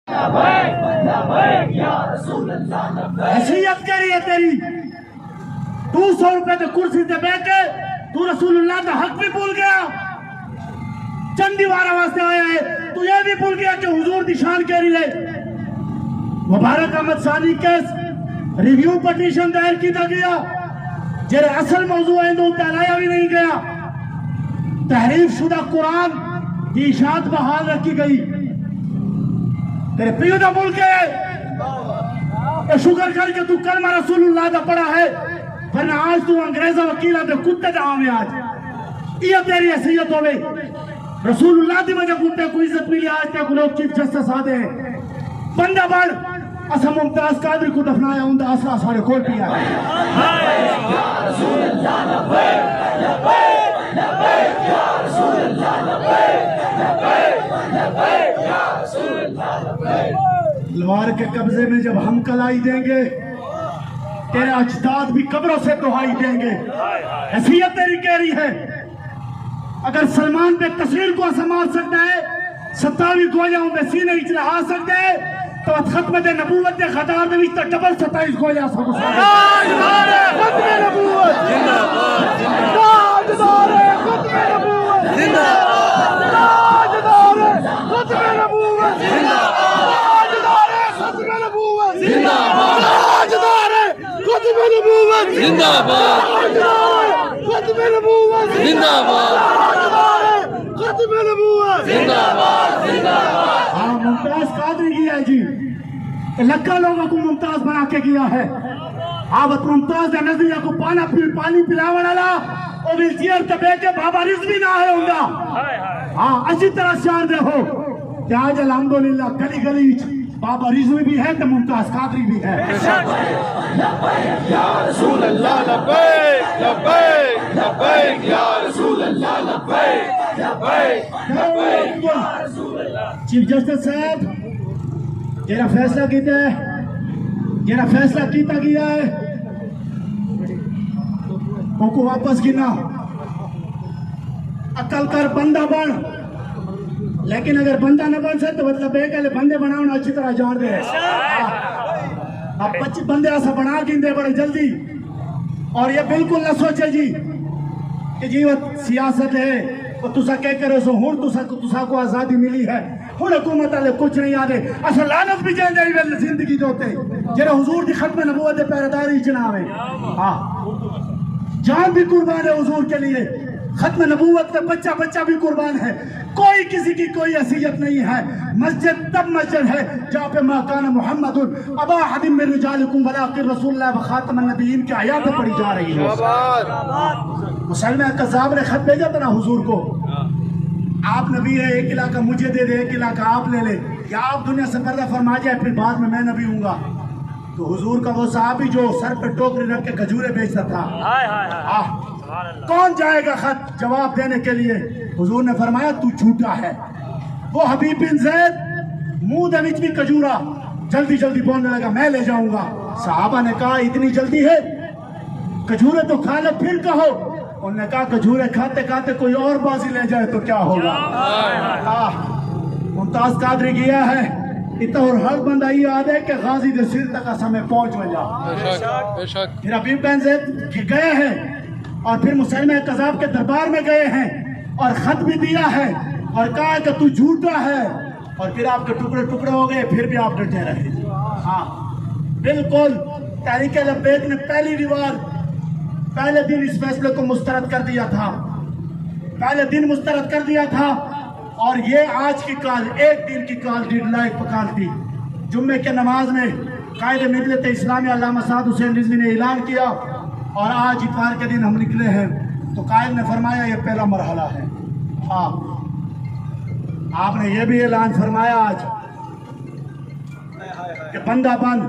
حیثیت کہہ رہی ہے تیری 200 روپے تو کرسی سے بیٹھ کے تو رسول اللہ کا حق بھی بھول گیا، چند دیوارہ واسطے آیا ہے تو یہ بھی بھول گیا کہ حضور دی شان کہہ رہی ہے۔ مبارک احمد ثانی کیس ریویو پٹیشن دائر کیتا گیا جیرے اصل موضوع ہے اندوں پہلایا بھی نہیں گیا، تحریف شدہ قرآن کی اشاعت بحال رکھی گئی۔ تیرے پیو دا ملک ہے، اے شکر کر کے تو کلمہ رسول اللہ دا پڑھا ہے، ورنہ آج تو انگریزہ وکیلہ دے کتے دا ہمیں آج یہ تیری حیثیت ہوئے۔ رسول اللہ دی وجہ کتے کو عزت ملی، آج تک لوگ چیف جسٹس آدھے ہیں بندہ بڑھ اسا ممتاز قادری کو دفنایا ہوں دا اسرا سارے کھول پیا ہے۔ تلوار کے قبضے میں جب ہم کلائی دیں گے تیرے اجداد بھی قبروں سے دہائی دیں گے۔ حیثیت تیری کہہ رہی ہے اگر سلمان پہ تصویر کو اسا مار سکتا ہے 27 گولیاں ہوں دے سینے ہی چلہا سکتے ہیں تو ختم دے نبوت دے خطار دے ویچ تا ڈبل 27 گولیاں سب سارے ختم نبوت زندہ باد تاجدار ختم نبوت زندہ باد تاجدار ختم نبوت زندہ باد تاجدار ختم نبوت زندہ باد تاجدار ختم نبوت زندہ باد ختم نبوت زندہ باد ختم نبوت زندہ باد زندہ باد۔ ہاں ممتاز قادری کیا ہے جی، لکھا لوگوں کو ممتاز بنا کے کیا ہے۔ آبت ممتاز ہے نظریہ کو پانی پلاوڑ والا او ویل چیئر تے بیٹھ کے بابا رضوی نہ ہے ہوندا۔ ہاں اچھی طرح شعر دے ہو کہ آج الحمدللہ گلی گلی بابا رضوی بھی ہے تو ممتاز قادری بھی ہے۔ یا رسول اللہ لبیک لبیک لبیک یا رسول اللہ لبیک لبیک لبیک یا رسول اللہ۔ چیف جسٹس صاحب جیرا فیصلہ کیتا ہے، جیرا فیصلہ کیتا گیا ہے ان کو واپس گنا، عقل کر بندہ بن، لیکن اگر بندہ نہ بن سکے تو مطلب ہے کہ بندے بناؤنا اچھی طرح جان دے۔ اب 25 بندے ایسا بنا گندے بڑے جلدی، اور یہ بالکل نہ سوچے جی کہ جی وہ سیاست ہے وہ تسا کہہ کرے سو ہون تسا کو آزادی ملی ہے ہون حکومت والے کچھ نہیں آدھے اصلا لعنت بھی جائیں جائیں ویل زندگی دوتے جنہا حضور دی ختم نبوت پیرداری جناب ہے۔ جان بھی قربان ہے حضور کے لیے، ختم نبوت میں بچہ بچہ بھی قربان ہے، کوئی کسی کی کوئی حیثیت نہیں ہے۔ مسجد تب مسجد ہے جہاں پہ ما کان محمد ابا احد من رجالکم ولکن رسول اللہ و خاتم النبیین کی آیاتیں پڑھی جا رہی ہیں۔ مسلمہ قذاب نے خط بھیجا تھا نا حضور کو، آپ نبی ہے ایک علاقہ مجھے دے دے ایک علاقہ آپ لے لے، یا آپ دنیا سے پردہ فرما جائے پھر بعد میں نبی ہوں گا۔ تو حضور کا وہ صحابی جو سر پہ ٹوکری رکھ کے کھجورے بیچتا تھا، کون جائے گا خط جواب دینے کے لیے؟ حضور نے فرمایا تو جھوٹا ہے۔ وہ حبیب بن زید منہ دے وچ بھی کھجورا جلدی جلدی بولنے لگا میں لے جاؤں گا۔ صحابہ نے کہا اتنی جلدی ہے، کھجورے تو کھا لے پھر کہو۔ انہوں نے کہا کھجورے کھاتے کھاتے کوئی اور بازی لے جائے تو کیا ہوگا۔ ممتاز قادری گیا ہے اتنا اور ہر بندہ یہ یاد ہے کہ غازی دے سر تک ہمیں پہنچ وجا۔ پھر حبیب بن زید گئے ہیں اور پھر مسلمہ قذاب کے دربار میں گئے ہیں اور خط بھی دیا ہے اور کہا کہ تو جھوٹا ہے، اور پھر آپ کے ٹکڑے ٹکڑے ہو گئے پھر بھی آپ ڈٹے رہے۔ ہاں بالکل تحریک لبیک نے پہلے دن اس فیصلے کو مسترد کر دیا تھا، اور یہ آج کی کال ایک دن کی کال ڈیڈ لائف پکال تھی۔ جمعے کے نماز میں قائد ملت اسلامی علامہ سعد حسین رضوی نے اعلان کیا اور آج اتوار کے دن ہم نکلے ہیں تو قائد نے فرمایا یہ پہلا مرحلہ ہے۔ ہاں آپ نے یہ بھی اعلان فرمایا آج کہ بندہ بند،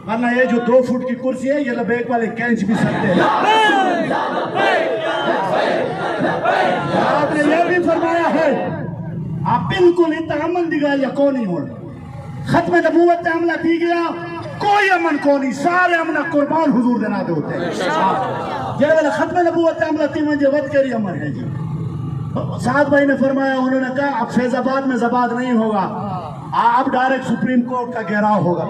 ورنہ یہ جو 2 فٹ کی کرسی ہے یہ لبیک والے کینچ بھی سکتے ہیں۔ آپ نے یہ بھی فرمایا ہے آپ بالکل اتحامن دی گا یا کون نہیں ہونا، ختم نبوت تے عملہ دی گیا کوئی امن کو نہیں، سارے امنہ قربان حضور دینا دے ہوتے ہیں۔ جب ختم نبوت تے عملہ تیمن جو ود کری امن ہے جی۔ سعد بھائی نے فرمایا، انہوں نے کہا اب فیض آباد میں زباد نہیں ہوگا، آپ ڈائریکٹ سپریم کورٹ کا گھیراؤ ہوگا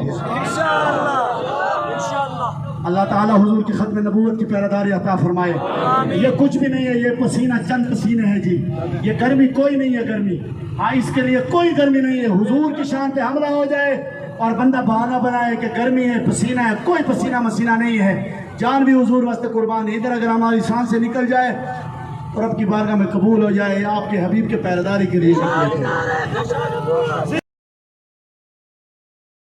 اللہ تعالیٰ حضور کی ختم نبوت کی پہراداری عطا فرمائے. یہ کچھ بھی نہیں ہے، یہ پسینہ چند پسینے ہیں جی. یہ گرمی کوئی نہیں ہے، گرمی اس کے لیے کوئی گرمی نہیں ہے. حضور کی شان پہ حملہ ہو جائے اور بندہ بہانہ بنائے کہ گرمی ہے، پسینہ ہے، کوئی پسینہ مسینہ نہیں ہے. جان بھی حضور واسطے قربان ہے. ادھر اگر ہماری شان سے نکل جائے اور رب کی بارگاہ میں قبول ہو جائے، آپ کے حبیب کے پہراداری کے لیے.